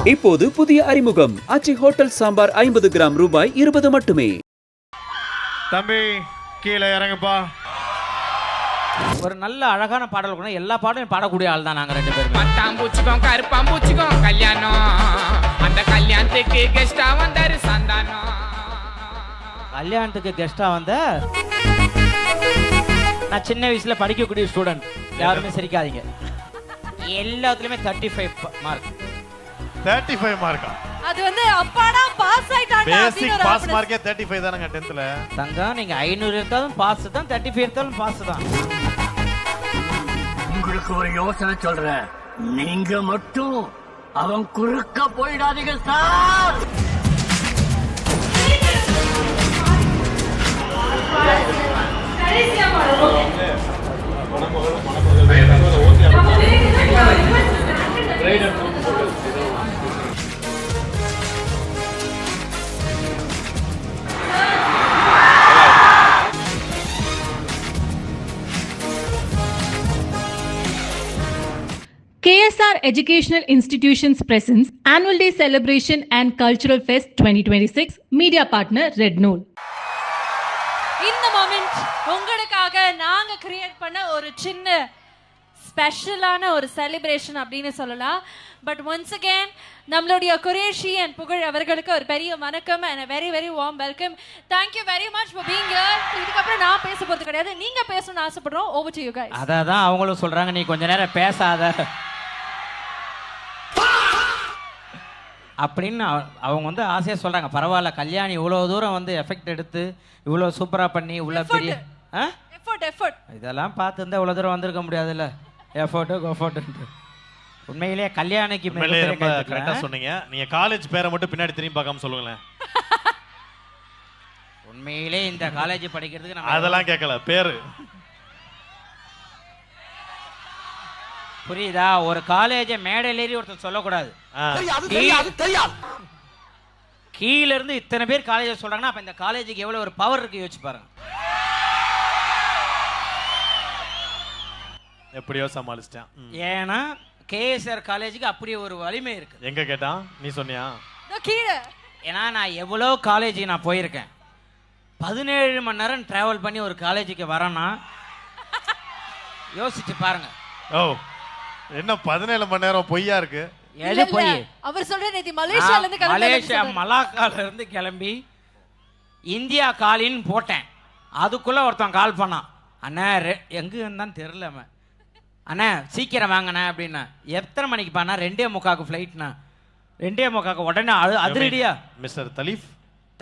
வணக்கம். இப்போது புதிய அறிமுகம் ஆச்சி ஹோட்டல் சாம்பார் 50 கிராம் ரூபாய் 20 மட்டுமே. தம்பி கீழே இறங்குப்பா. ஒரு நல்ல அழகான பாடல் கூட எல்லா பாடலும் பாடக்கூடிய ஆள் தான் நாங்க ரெண்டு பேரும். பட்டாம்பூச்சிக்கும் கருப்பாம்பூச்சிக்கும் கல்யாணம், அந்த கல்யாணத்துக்கு கெஸ்டா வந்தாரு சந்தானம். கல்யாணத்துக்கு கெஸ்டா வந்த நான் சின்ன வயசுல படிக்கக்கூடிய ஸ்டூடெண்ட், யாருமே சிரிக்காதீங்க. எல்லாத்துலயுமே 35 மார்க். 35 மார்க்கா? அது வந்து அப்பாடா பாஸ் ஆயிட்டாங்க. பேசிக் பாஸ் மார்க்கே 35 தானங்க 10th ல. தங்கம் நீங்க 500 எடுத்தாலும் பாஸ் தான், 35 எடுத்தாலும் பாஸ் தான். உங்களுக்கு ஒரு யோசனை சொல்றேன், நீங்க மட்டும் அவன் குறுக்க போயிடாதீங்க sir. KSR Educational Institutions presents Annual Day Celebration and Cultural Fest 2026. Media partner Red Nool. இந்த மொமெண்ட் உங்களுக்காக நாங்க கிரியேட் பண்ண ஒரு சின்ன ஸ்பெஷலான ஒரு செலிப்ரேஷன் அப்படின்னு சொல்லலாம். பட் ஒன்ஸ் அகேன் நம்மளுடைய குரேஷி அண்ட் புகழ் அவர்களுக்கு ஒரு பெரிய வணக்கம் and a very very warm welcome. Thank you very much for being here. இதுக்கப்புறம் நான் பேச போறது கிடையாது, நீங்க பேசணும்னு ஆசைப்படுறோம். Over to you guys. அதான் அவங்களும் சொல்றாங்க, நீ கொஞ்ச நேரம் பேசாத அப்படின்னு அவங்க வந்து ஆசையா சொல்றாங்க. பரவாயில்ல, கல்யாணி இவ்வளோ தூரம் வந்து எஃபெக்ட் எடுத்து இவ்வளோ சூப்பரா பண்ணி உள்ள பெரிய எஃபோர்ட் இதெல்லாம் பார்த்து இருந்தா இவ்வளோ தூரம் வந்திருக்க முடியாதுல்ல. எஃபோர்ட்டு உண்மையிலேயே கல்யாணிக்கு கரெக்டா சொன்னீங்க. நீங்க காலேஜ் பேரை மட்டும் பின்னாடி திரும்பி பார்க்காம சொல்லுங்களேன். உண்மையிலே இந்த காலேஜ் படிக்கிறதுக்கு அதெல்லாம் கேட்கல, பேரு புரியுதா? ஒரு காலேஜை மேடையில ஏறி ஒருத்தர் சொல்லக்கூடாது. கீழ இருந்து இத்தனை பேர் காலேஜ் சொல்றாங்கன்னா அப்ப இந்த காலேஜுக்கு எவ்வளவு ஒரு பவர் இருக்கு யோசிச்சு பாருங்க. எப்படியோ சமாளிச்சிட்டேன். ஏன்னா கேஎஸ்ஆர் காலேஜுக்கு அப்படி ஒரு வலிமை இருக்கு. எங்க கேட்டா நீ சொன்னியா? ஏன்னா நான் எவ்வளோ காலேஜுக்கு நான் போயிருக்கேன். 17 மணி நேரம் டிராவல் பண்ணி ஒரு காலேஜுக்கு வரேன்னா யோசிச்சு பாருங்க. ஓ என்ன 17 மணி நேரம் பொய்யா இருக்கு? எது போய் அவர் சொல்ற நேத்தி மலேசியால இருந்து மலேசியா மலாக்கால இருந்து கிளம்பி இந்தியா காலின்னு போட்டேன். அதுக்குள்ள ஒருத்தன் கால் பண்ணான், அண்ணா எங்க இருந்தான்னு தெரியல, அண்ணா சீக்கிரம் வாங்கண்ணா அப்படின்னா. எத்தனை மணிக்கு பாண்ணா? 2:45 ஃப்ளைட்ண்ணா. 2:45 உடனே அதிரடியா மிஸ்டர் தலீஃப்.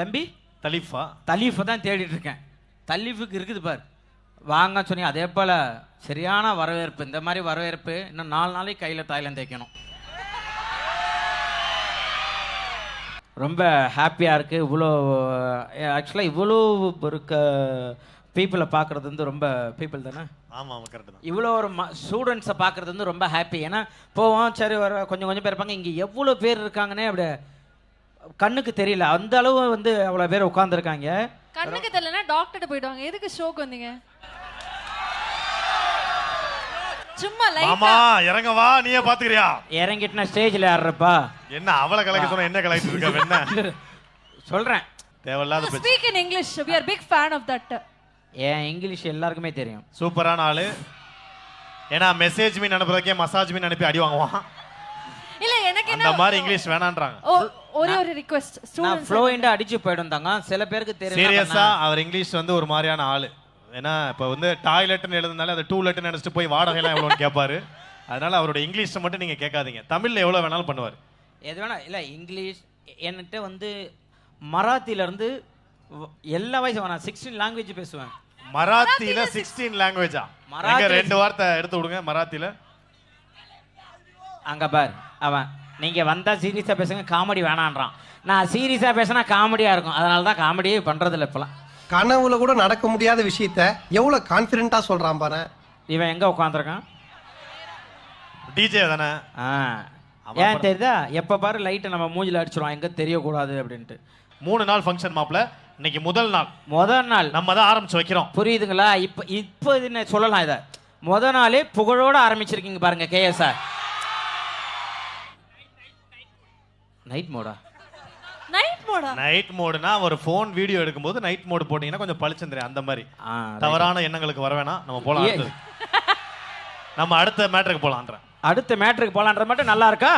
தம்பி தலீஃபா? தலீஃபை தான் தேடிட்டு இருக்கேன். தலீஃபுக்கு இருக்குது பாரு, வாங்க சொன்னீங்க. அதே போல் சரியான வரவேற்பு. இந்த மாதிரி வரவேற்பு இன்னும் 4 நாளைக்கு கையில் தாய்லாந்து தேய்க்கணும். ரொம்ப ஹாப்பியாக இருக்குது. இவ்வளோ ஆக்சுவலாக இவ்வளோ ஒரு பீப்புளை பார்க்குறது வந்து ரொம்ப பீப்புள் தானே. ஆமாம் கரெக்டு தான். இவ்வளோ ஒரு ஸ்டூடெண்ட்ஸை பார்க்குறது வந்து ரொம்ப ஹாப்பி. ஏன்னா போவோம் சரி வர கொஞ்சம் பேர் இருப்பாங்க. இங்கே எவ்வளோ பேர் இருக்காங்கன்னே அப்படியே கண்ணுக்கு தெரியல. அந்த அளவு வந்து அவ்வளோ பேர் உட்காந்துருக்காங்க. கண்ணுக்கு தெரியலன்னா டாக்டர்கிட்ட போயிடுவாங்க. எதுக்கு ஷோக்கு வந்தீங்க? சும்மா லைட்டா இறங்க வா, நீயே பாத்துக்கறியா? இறங்கிட்டுனா ஸ்டேஜ்ல ஏறறப்பா. என்ன அவளை கலக்க சொன்னா என்ன கலக்கிட்டு இருக்க? என்ன சொல்றேன், தேவையில்லாத பேச்சு. Speak in English. we are big fan of that. ஏன் இங்கிலீஷ் எல்லாருக்குமே தெரியும். சூப்பரான ஆளு. ஏன்னா மெசேஜ் மீன் அனுப்புறதுக்கே மசாஜ் மீன் அனுப்பி அடி வாங்குவான். இல்ல எனக்கு என்ன அந்த மாதிரி இங்கிலீஷ் வேணான்றாங்க. ஒரே ஒரு ரிக்வெஸ்ட், நான் ஃப்ளூயண்டா அடிச்சு போய்டுந்தாங்க. சில பேருக்கு தெரியும். சீரியஸா அவர் இங்கிலீஷ் வந்து ஒரு மாதிரியான ஆளு. ஏன்னா இப்போ வந்து டாய்லெட்னு எழுதுனால அதை டூலெட்னு நினைச்சிட்டு போய் வாடகைலாம் எவ்வளோன்னு கேட்பாரு. அதனால அவரோட இங்கிலீஷை மட்டும் நீங்க கேட்காதீங்க. தமிழ்ல எவ்வளோ வேணாலும் பண்ணுவார். எது வேணா இல்லை. இங்கிலீஷ் என்கிட்ட வந்து மராத்தில இருந்து எல்லா வயசும் நான் 16 லாங்குவேஜ் பேசுவேன். மராத்தியில 16 லாங்குவேஜா? மராத்தி 2 வார்த்தை எடுத்து விடுங்க மராத்தியில. அங்க பார் அவன், நீங்க வந்தா சீரியஸா பேசுங்க, காமெடி வேணான்றான். நான் சீரியஸா பேசினா காமெடியா இருக்கும். அதனால தான் காமெடியே பண்றதில்ல இப்பெல்லாம். கனவுல கூட நடக்க முடியாத விஷயத்த எவ்வளவு கான்ஃபிடென்ட்டா சொல்றான் பாரு. இவன் எங்க உட்காந்துருக்கான்? டிஜே தானே. ஏன் தெரியுதா? எப்ப பாரு லைட்டை நம்ம மூஞ்சில அடிச்சிருவோம், எங்க தெரியக்கூடாது அப்படின்ட்டு. 3 நாள் ஃபங்க்ஷன் மாப்ள. இன்னைக்கு முதல் நாள் நம்ம தான் ஆரம்பிச்சு வைக்கிறோம். புரியுதுங்களா? இப்போ இது சொல்லலாம். இதை முத நாளே புகழோட ஆரம்பிச்சிருக்கீங்க பாருங்க. KSR night mode? Night mode? Night மோடுனா ஒரு ஃபோன் வீடியோ எடுக்கும்போது நைட் மோடு போட்டீங்கன்னா கொஞ்சம் பளிச்சுன்னு தெரியும். அந்த மாதிரி தவறான எண்ணங்களுக்கு வர வேணாம். நம்ம போலாம் அடுத்தது. நம்ம அடுத்த மேட்டருக்கு போலாம்ன்றேன். அடுத்த மேட்டருக்கு போலான்றது மட்டும் நல்லா இருக்கா?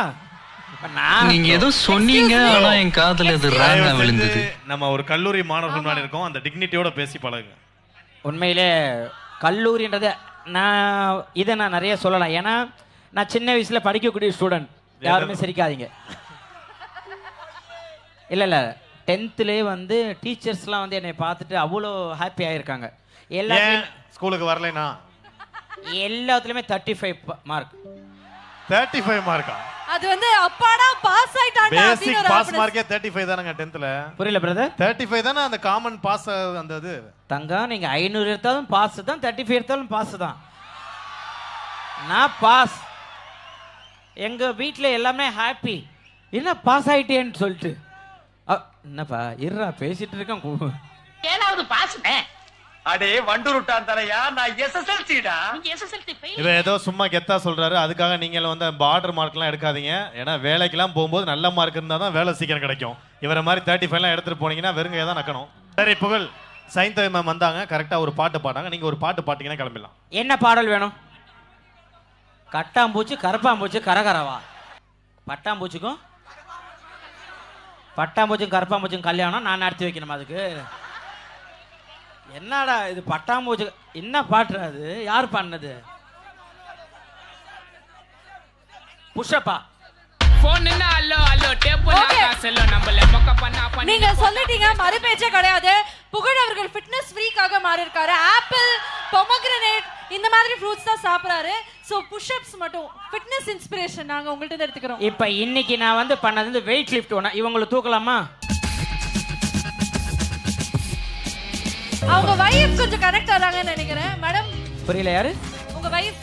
நீங்க ஏதோ சொன்னீங்க, ஆனா என் காதுல இது ராங்கா விழுந்தது. நம்ம ஒரு கல்லூரி மாணவர்கள் முன்னாடி இருக்கோம். அந்த டிக்னிட்டியோட பேசி பழகுங்க. உண்மையிலே கல்லூரின்றது இதை நான் நிறைய சொல்லலாம். ஏன்னா நான் சின்ன வயசுல படிக்கக்கூடிய ஸ்டூடெண்ட். யாருமே சிரிக்காதீங்க. இல்லை 10th வந்து டீச்சர்ஸ்லாம் வந்து என்னை பார்த்துட்டு அவ்வளோ ஹாப்பி ஆகிருக்காங்க. எல்லாத்தையும் ஸ்கூலுக்கு வரலைனா எல்லாத்துலேயுமே 35 மார்க். 35 மார்க்கா? அது வந்து அப்பாடா பாஸ் ஆயிட்டான்டா. பேசிக் பாஸ் மார்க்கே 35 தானங்க 10th. புரியல பிரதர்? 35 தானே அந்த காமன் பாஸ். அந்த இது தங்கம், நீங்க 500 எடுத்தாலும் பாஸ் தான், 35 எடுத்தாலும் பாஸ் தான். நான் பாஸ். எங்க வீட்டில் எல்லாமே ஹாப்பி. என்ன பாஸ் ஆயிட்டேன்னு சொல்லிட்டு. என்னப்பா இருறா பேசிட்டு இருக்கேன். 7வது பாஸ். அடே வண்டுருட்டான் தலையா, நான் எஸ்எஸ்எல்சிடா. இவ ஏதோ சும்மா கெத்தா சொல்றாரு. அதுக்காக நீங்க வந்து பார்டர் மார்க்லாம் எடுக்காதீங்க. ஏன்னா வேலைக்கெல்லாம் போகும்போது நல்ல மார்க் இருந்தா தான் வேலை சீக்கிரம் கிடைக்கும். இவரை மாதிரி 35 எடுத்துட்டு போனீங்கன்னா வெறுங்க தான் நக்கணும். சரி புகழ், சைந்தவி மேம் வந்தாங்க, கரெக்டா ஒரு பாட்டு பாடாங்க. நீங்க ஒரு பாட்டு பாட்டீங்கன்னா கிளம்பிடலாம். என்ன பாடல் வேணும்? கட்டாம்பூச்சி கரப்பாம்பூச்சி கரகரவா? பட்டாம்பூச்சிக்கும் கரப்பாம்பூச்சிக்கும் கல்யாணம் நான் நடத்தி வைக்கணும். அதுக்கு என்னடா இது பட்டாம்பூச்சி? என்ன பாட்டு அது? யார் பாடினது? புஷ்பா. நீங்க சொல்லிட்டீங்க, மறு பேச்சே கிடையாது. புகழ் அவர்கள் ஃபிட்னஸ் ஃப்ரீக்காக மாறி இருக்காரு. ஆப்பிள், பொமோகிரனேட் இந்த மாதிரி ஃப்ரூட்ஸ் தான் சாப்பிடுறாரு. சோ புஷ் அப்ஸ் மட்டும் ஃபிட்னஸ் இன்ஸ்பிரேஷன் நாங்க உங்கள்ட்ட இருந்து எடுத்துக்கிறோம். இப்போ இன்னைக்கு நான் வந்து பண்ணது வந்து வெயிட் லிஃப்ட். ஒண்ணா இவங்களை தூக்கலாமா? அவங்க வைஃப் கொஞ்சம் கனெக்ட் ஆறாங்கன்னு நினைக்கிறேன். மேடம் புரியல. யாரு உங்க வைஃப்?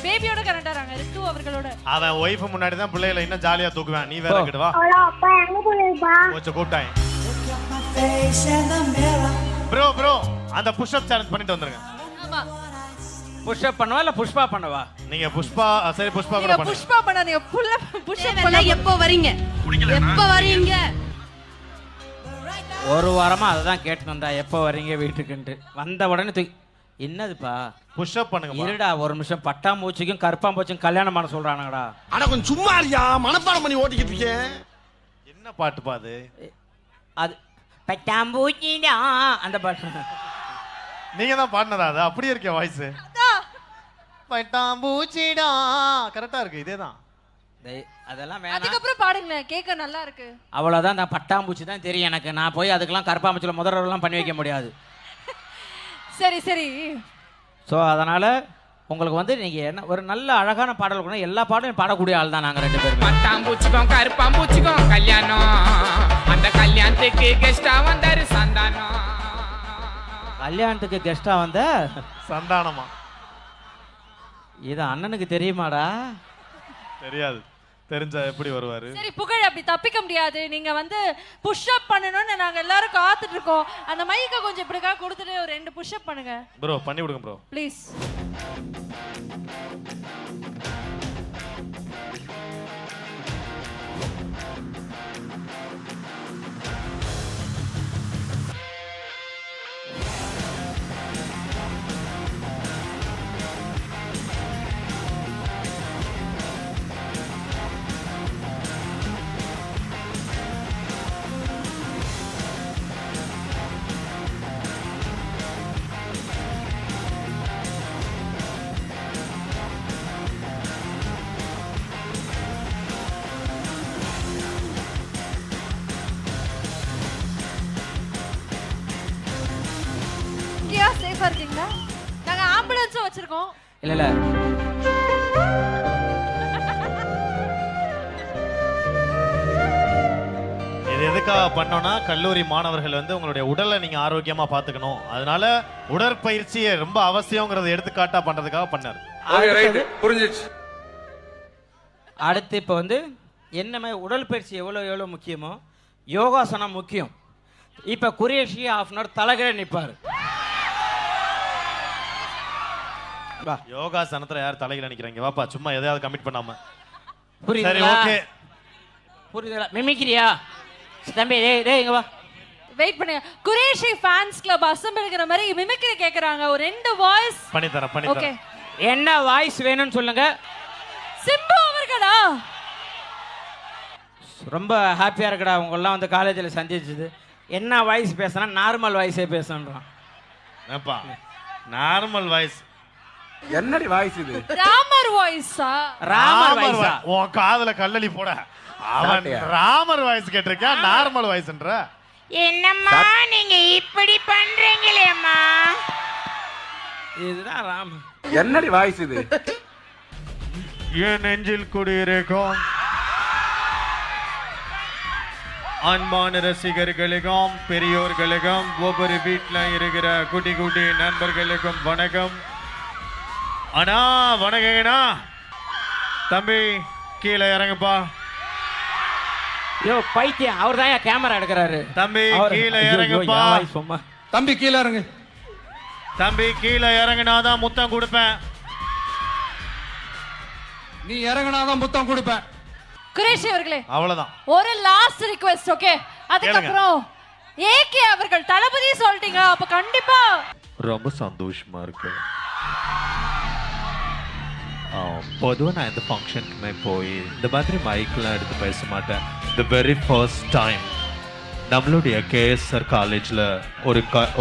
பேபியோட கனெக்ட் ஆறாங்க. ரித்து அவர்களோட. அவன் வைஃப் முன்னாடி தான் பிள்ளைகளை இன்னும் ஜாலியா தூக்குவேன். நீ வேற கிட்ட வா. அப்பா எங்க போறீங்கப்பா? கொஞ்சம் கூப்பிட்டாங்க. ப்ரோ அந்த புஷ் அப் சேலஞ்ச் பண்ணிட்டு வந்துருங்க. ஆமா. புஷ் அப் பண்ணவா இல்ல புஷ்பா பண்ணவா? நீங்க புஷ்பா. சரி புஷ்பா கூட பண்ணுங்க. புஷ்பா பண்ணாதீங்க. புஷ் அப் பண்ண எப்போ வரீங்க? எப்போ வரீங்க? ஒரு வாரமா அததான் கேட்டு வந்தா, எப்போ வரீங்க வீட்டுக்குன்ட்டு. வந்த உடனே என்னதுப்பா புஷ் அப் பண்ணுங்க. இருடா ஒரு நிமிஷம். பட்டாம்பூச்சிக்கும் கருப்பாம்பூச்சிக்கும் கல்யாணம் பண்ண சொல்றானுங்கடா. ஆனா கொஞ்சம் சும்மா இருக்கியா? மனப்பாடம் பண்ணி ஓட்டிக்கிட்டு இருக்கேன். என்ன பாட்டுப்பா அது? அது பட்டாம்பூச்சிடா அந்த பாட்டு. நீங்க தான் பாடினதா? அது அப்படியே இருக்கே வாய்ஸ். பட்டாம்பூச்சிடா கரெக்டா இருக்கு. இதேதான். அதெல்லாம் வேணாம். அதுக்கப்புறம் பாடுங்க, கேட்க நல்லா இருக்கு. அவ்வளவுதான். நான் பட்டாம்பூச்சி தான் தெரியும் எனக்கு. நான் போய் அதுக்கெல்லாம் கருப்பாம்பூச்சியில் முதல்வரெல்லாம் பண்ணி வைக்க முடியாது. சரி. ஸோ அதனால உங்களுக்கு வந்து நீங்க என்ன ஒரு நல்ல அழகான பாடல் கூட எல்லா பாடலும் பாடக்கூடிய ஆள் தான் நாங்க 2 பேரும். பட்டாம்பூச்சிக்கும் கருப்பாம்பூச்சிக்கும் கல்யாணம். அந்த கல்யாணத்துக்கு கெஸ்டா வந்தாரு சந்தானம். கல்யாணத்துக்கு கெஸ்டா வந்த சந்தானமா? இது அண்ணனுக்கு தெரியுமாடா? தெரியாது. தெரிஞ்சா எப்படி வருவாரு? சரி புகழ், அப்படி தப்பிக்க முடியாது. நீங்க வந்து புஷ் அப் பண்ணணும்னு நாங்க எல்லாரும் காத்துட்டு இருக்கோம். அந்த மைக்க கொஞ்சம் இப்படிக்கா கொடுத்துட்டு ஒரு 2 புஷ் அப் பண்ணுங்க ப்ரோ. பண்ணி விடுங்க ப்ரோ ப்ளீஸ். சேஃபா இருக்கீங்களா? நாங்க ஆம்புலன்ஸும் வச்சிருக்கோம். இல்ல இது எதுக்காக பண்ணோம்னா, கல்லூரி மாணவர்கள் வந்து உங்களுடைய உடலை நீங்க ஆரோக்கியமா பாத்துக்கணும். அதனால உடற்பயிற்சியை ரொம்ப அவசியம்ங்கறத எடுத்துக்காட்டா பண்றதுக்காக பண்ணாரு. புரிஞ்சிச்சு. அடுத்து இப்போ வந்து என்னமே உடற்பயிற்சி எவ்வளோ முக்கியமோ யோகாசனம் முக்கியம். இப்போ குரேஷி 1/2 hour தலைகீழ நிற்பார். யோகாசனத்துல யார் தலைகீழ நிக்கிறாங்க? வாப்பா சும்மா எதையாவது கமிட் பண்ணாம. சரி புரியுதுங்களா? ஓகே. புரியுதுல மிமிக்கிறியா தம்பி டேய் இங்க வா வெயிட் பண்ணுங்க. குரேஷி ஃபேன்ஸ் கிளப் அசெம்பிள்ங்கிற மாதிரி மிமிக்ரி கேக்குறாங்க. ஒரு 2 வாய்ஸ் பண்ணி தரேன். ஓகே, என்ன வாய்ஸ் வேணும்னு சொல்லுங்க. சிம்பு அவர்களா? ரொம்ப ஹாப்பியா இருக்கடா உங்களெல்லாம் வந்து காலேஜில் சந்திச்சது. என்ன வாய்ஸ் பேசுனா நார்மல் வாய்ஸே பேசுன்றான். ஏப்பா நார்மல் வாய்ஸ் என்னடி வாய்ஸ் இது? ராமர் வாய்ஸா? ராமர் வாய்ஸா? உன் காதுல கல்லளி போட. அவன் ராமர் வாய்ஸ் கேட்டிருக்கா, நார்மல் வாய்ஸ்ன்ற. என்னம்மா நீங்க இப்படி பண்றீங்களேம்மா? இதுதான் ராமர். என்னடி வாய்ஸ் இது? என் நெஞ்சில் குடியிருக்கும் அன்பான ரசிகர்களுக்கும் பெரியோர்களுக்கும் ஒவ்வொரு வீட்டில் இருக்கிற குட்டி குட்டி நண்பர்களுக்கும் வணக்கம். அண்ணா வணக்கங்கண்ணா. தம்பி கீழே இறங்குப்பா. யோ பைத்தியம், அவர் தான் கேமரா எடுக்கிறாரு. தம்பி கீழே இறங்குப்பா. தம்பி கீழே இறங்கு. தம்பி கீழே இறங்குனாதான் முத்தம் கொடுப்பேன். நீ இறங்குனாதான் முத்தம் கொடுப்பேன். குரேஷி அவர்களே, அவ்வளவுதான். ஒரு லாஸ்ட் ரிக்வெஸ்ட். ஓகே, அதுக்கப்புறம் ஏகே அவர்கள் தளபதி சொல்லிட்டீங்க, அப்ப கண்டிப்பா ரொம்ப சந்தோஷமா இருக்கு. பொதுவாக நான் இந்த ஃபங்க்ஷனுக்குமே போய் இந்த மாதிரி மைக்கெலாம் எடுத்து பேச மாட்டேன். த வெரி ஃபர்ஸ்ட் டைம் நம்மளுடைய கேஎஸ்ஆர் காலேஜில்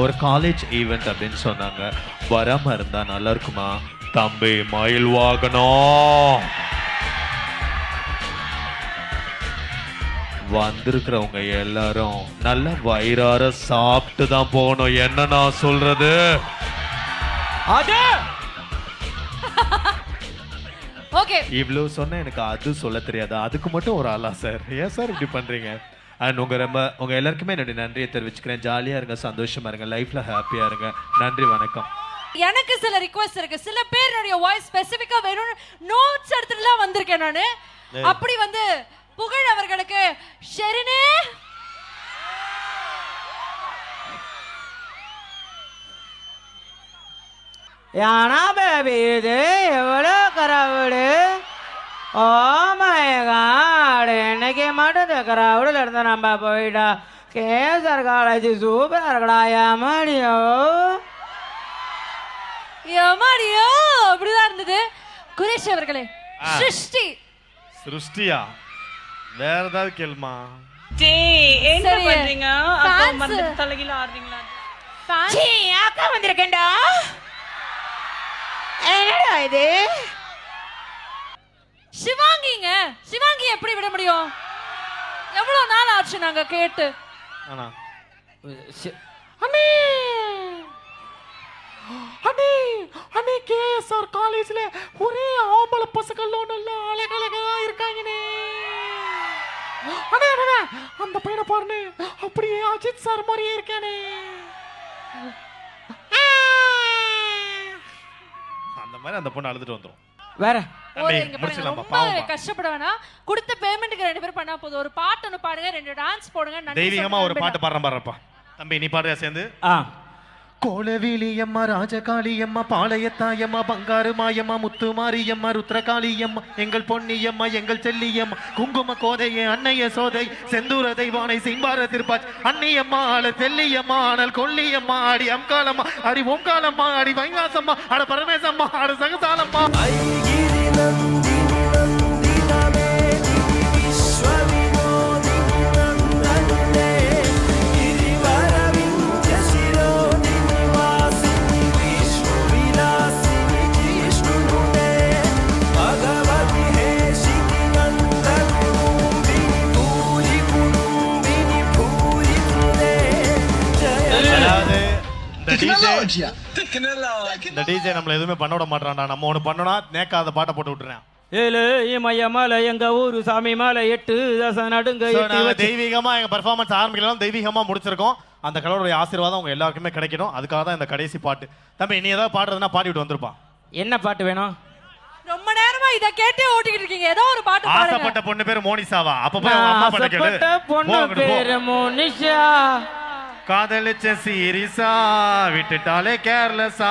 ஒரு காலேஜ் ஈவெண்ட் அப்படின்னு சொன்னாங்க. வராமல் இருந்தால் நல்லா இருக்குமா? தம்பி மயில் வாகனம் வந்திருக்கிறவங்க எல்லாரும் நல்ல வயிறார சாப்பிட்டு தான் போகணும். என்ன நான் சொல்றது? ஓகே, இவ்வளவு சொன்ன எனக்கு அது சொல்ல தெரியாது. அதுக்கு மட்டும் ஒரு ஆளா சார்? ஏன் சார் இப்படி பண்றீங்க? அண்ட் உங்க எல்லாருக்குமே என்னுடைய நன்றியை தெரிவிச்சுக்கிறேன். ஜாலியா இருங்க, சந்தோஷமா இருங்க, லைஃப்ல ஹாப்பியா இருங்க. நன்றி, வணக்கம். எனக்கு சில ரிக்வெஸ்ட் இருக்கு. சில பேருடைய வாய்ஸ் ஸ்பெசிஃபிக்கா வேணும் நோட்ஸ் எடுத்துட்டுலாம் வந்திருக்கேன் நானு. அப்படி வந்து புகழ் அவர்களுக்கு ஷெரினே யானா பேபி இது எவ்வளோ கராவுடு. ஓ மை காட், என்னைக்கு மட்டும் இந்த கராவுடில் இருந்து நம்ம போயிட்டா. கேஎஸ்ஆர் காலேஜ் சூப்பராக இருக்கடா. ஏமாடியோ ஏமாடியோ அப்படிதான் இருந்தது. குரேஷ் அவர்களே, சிருஷ்டியா வேற ஏதாவது கேள்மா? என்ன பண்றீங்க? அக்கா வந்து தலையில ஆடுறீங்களா? அக்கா வந்திருக்கேன்டா. என்னடா இது? சிவாங்கிங்க, சிவாங்கி எப்படி விட முடியும்? எவ்வளவு நாள் ஆச்சு நாங்க கேட்டு. அண்ணா அண்ணே அண்ணே அண்ணே கேஎஸ்ஆர் காலேஜ்ல ஒரே ஆம்பளை பசங்களோட எல்லாம் அழகழகா இருக்காங்கனே. அண்ணே அண்ணே அந்த பையனை பாருனே, அப்படியே அஜித் சார் மாதிரியே இருக்கானே. அந்த மாதிரி அந்த பொண்ணு அழுதுட்டு வந்துரும். வேற ரொம்ப கஷ்டப்பட வேணாம். கொடுத்த பேமெண்ட்டுக்கு 2 பேர் பண்ணா போதும். ஒரு பாட்டு ஒன்று பாடுங்க, 2 டான்ஸ் போடுங்க. தெய்வீகமா ஒரு பாட்டு பாடுறேன்ப்பா. தம்பி நீ பாடுறியா சேர்ந்து? கோலவிலியம்மா, ராஜகாளியம்மா, பாளையத்தாயம்மா, பங்காரு மாயம்மா, முத்து மாரியம்மா, ருத்ரகாளியம்மா, எங்கள் பொன்னியம்மா, எங்கள் செல்லியம்மா, குங்கும கோதையே, அன்னைய சோதை, செந்தூர தெய்வானை, சிம்பார திருப்பாச், அன்னியம்மா ஆள செல்லியம்மா, ஆனல் கொல்லியம்மா, அடி அம்காலம்மா, அடி ஓங்காலம்மா, அடி வைகாசம்மா, அட பரமேசம்மா, அட சகசாலம்மா. இந்த டிஜே நம்மள எதுவுமே பண்ண விட மாட்டான்டா. நம்ம ஒண்ணு பண்ணோம்னா நேக்காத பாட்டை போட்டு விட்டுறேன். ஏழு மய மலை எங்க ஊரு சாமி மலை 8 தச நடுங்க. தெய்வீகமா எங்க பெர்ஃபார்மன்ஸ் ஆரம்பிக்கலாம், தெய்வீகமா முடிச்சிருக்கோம். அந்த கடவுளுடைய ஆசீர்வாதம் உங்க எல்லாருக்குமே கிடைக்கணும். அதுக்காக தான் இந்த கடைசி பாட்டு. தம்பி நீ ஏதாவது பாடுறதுன்னா பாடிவிட்டு வந்துருப்பா. என்ன பாட்டு வேணும்? ரொம்ப நேரமா இத கேட்டே ஓட்டிக்கிட்டு இருக்கீங்க. ஏதோ ஒரு பாட்டு பாடுங்க. ஆசைப்பட்ட பொண்ணு பேரு மோனிசாவா? அப்ப போய் உங்க அம்மா பாட்ட கேளு. ஆசைப்பட்ட பொண்ணு பேரு மோனிஷா, காதலிச்ச சீரிசா, விட்டுட்டாலே கேர்லெஸ்ஸா.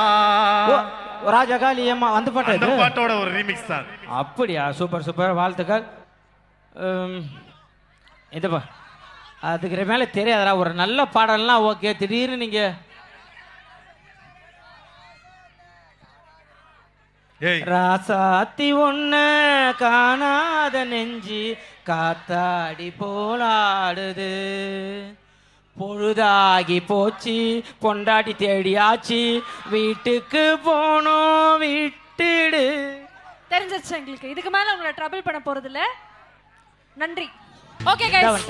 ராஜகாளி அம்மா அந்த பாட்டு. அந்த பாட்டோட ஒரு ரீமிக்ஸ் தான். அப்படியா? சூப்பர் சூப்பர், வாழ்த்துக்கள். இதுப்பா அதுக்கு மேலே தெரியாதரா, ஒரு நல்ல பாடல்லாம் ஓகே, திடீர்னு நீங்க ராசாத்தி ஒன்ன காணாத நெஞ்சு காத்தாடி போலாடுது, பொழுதாகி போச்சு பொண்டாட்டி தேடியாச்சு, வீட்டுக்கு போனோம் விட்டுடு. தெரிஞ்சிருச்சு எங்களுக்கு, இதுக்கு மேல உங்களை ட்ரபிள் பண்ண போறது இல்ல. நன்றி. ஓகே கைஸ்,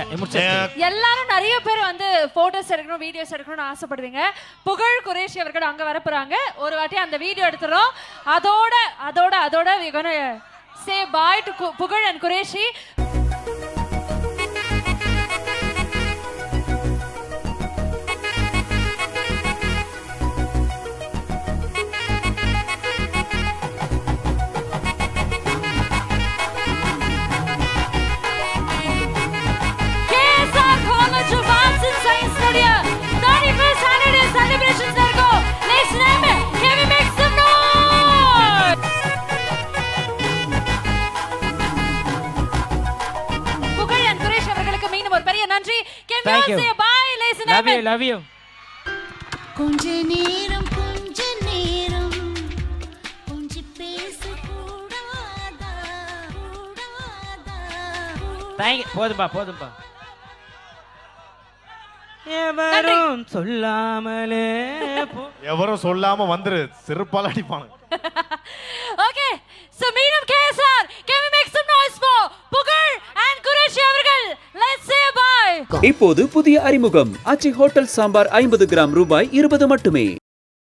எல்லாரும் நிறைய பேர் வந்து போட்டோஸ் எடுக்கணும், வீடியோஸ் எடுக்கணும்னு ஆசைப்படுவீங்க. புகழ் குரேஷி அவர்கள் அங்க வர போறாங்க. ஒரு வாட்டி அந்த வீடியோ எடுத்துறோம். அதோட அதோட அதோட we gonna say bye to புகழ் and Qureshi. Thank you. Say bye, ladies and Love you, gentlemen. love you. கொஞ்ச நேரம் கொஞ்சி பேச கூடாதா. Thank you. போதும்பா. எவரும் சொல்லாமலே எவரும் சொல்லாம வந்துரு, செருப்பால அடிப்பானுங்க. Okay, so மீண்டும் KSR, can we make some noise for புகழ் and குரேஷி அவர்கள்? Let's say bye. இப்போது புதிய அறிமுகம் ஆச்சி ஹோட்டல் சாம்பார் 50 கிராம் ரூபாய் 20 மட்டுமே.